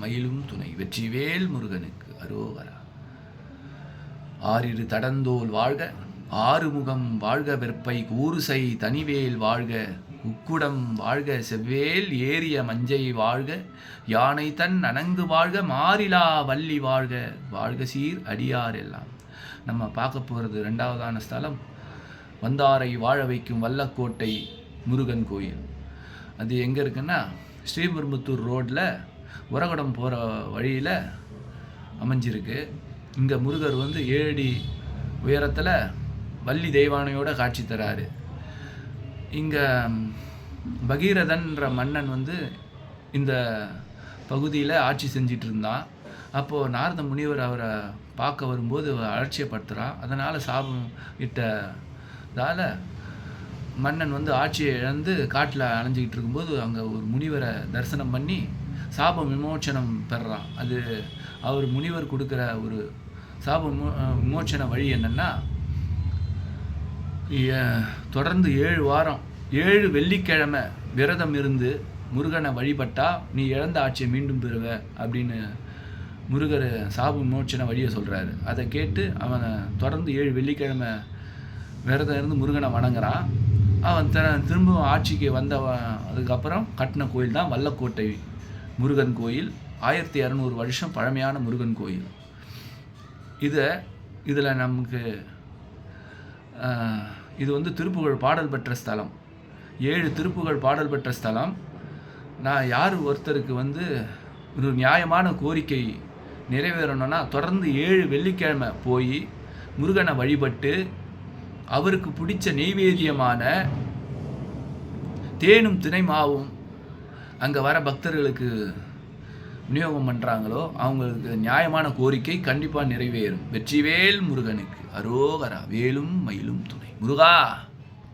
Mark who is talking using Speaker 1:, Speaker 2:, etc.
Speaker 1: மயிலும் துணை. வெற்றிவேல் முருகனுக்கு அரோகரா. ஆறிரு தடந்தோல் வாழ்க, ஆறுமுகம் வாழ்க, வெற்பை கூறுசை தனிவேல் வாழ்க, உக்குடம் வாழ்க, செவ்வேல் ஏறிய மஞ்சை வாழ்க, யானை தன் அணங்கு வாழ்க, மாறிலா வள்ளி வாழ்க, வாழ்க சீர் அடியார் எல்லாம். நம்ம பார்க்க போகிறது 2வதான ஸ்தலம் வந்தாரை வாழ வைக்கும் வல்லக்கோட்டை முருகன் கோயில். அது எங்கே இருக்குன்னா ஸ்ரீபெரும்புத்தூர் ரோட்டில் உரகடம் போகிற வழியில் அமைஞ்சிருக்கு. இங்கே முருகர் 7 அடி உயரத்தில் வள்ளி தெய்வானையோட காட்சி தராரு. இங்கே பகீரதன்ற மன்னன் இந்த பகுதியில் ஆட்சி செஞ்சிட்டு இருந்தான். அப்போது நாரத முனிவர் அவரை பார்க்க வரும்போது அலட்சியப்படுத்துகிறான். அதனால் சாபம் இட்டதால் மன்னன் ஆட்சியை இழந்து காட்டில் அலைஞ்சிக்கிட்டு இருக்கும்போது அங்கே ஒரு முனிவரை தரிசனம் பண்ணி சாப விமோச்சனம் பெறுறான். அது அவர் முனிவர் கொடுக்குற ஒரு சாப விமோச்சன வழி என்னென்னா, தொடர்ந்து 7 வாரம் 7 வெள்ளிக்கிழமை விரதம் இருந்து முருகனை வழிபட்டா நீ இழந்த ஆட்சியை மீண்டும் பெறுவ அப்படின்னு முருகர் சாப விமோச்சன வழியை சொல்கிறாரு. அதை கேட்டு அவன் தொடர்ந்து 7 வெள்ளிக்கிழமை விரதம் இருந்து முருகனை வணங்குறான். அவன் திரும்பவும் ஆட்சிக்கு அதுக்கப்புறம் கட்டின கோயில் தான் வல்லக்கோட்டை முருகன் கோயில். 1200 வருஷம் பழமையான முருகன் கோயில். இதில் நமக்கு இது திருப்புகழ் பாடல் பெற்ற ஸ்தலம். 7 திருப்புகழ் பாடல் பெற்ற ஸ்தலம். நான் யார் ஒருத்தருக்கு ஒரு நியாயமான கோரிக்கை நிறைவேறணும்னா தொடர்ந்து 7 வெள்ளிக்கிழமை போய் முருகனை வழிபட்டு அவருக்கு பிடிச்ச நெய்வேத்தியமான தேனும் தினைமாவும் அங்கே வர பக்தர்களுக்கு விநியோகம் பண்ணுறாங்களோ அவங்களுக்கு நியாயமான கோரிக்கை கண்டிப்பாக நிறைவேறும். வெற்றிவேல் முருகனுக்கு அரோகரா. வேலும் மயிலும் துணை. முருகா.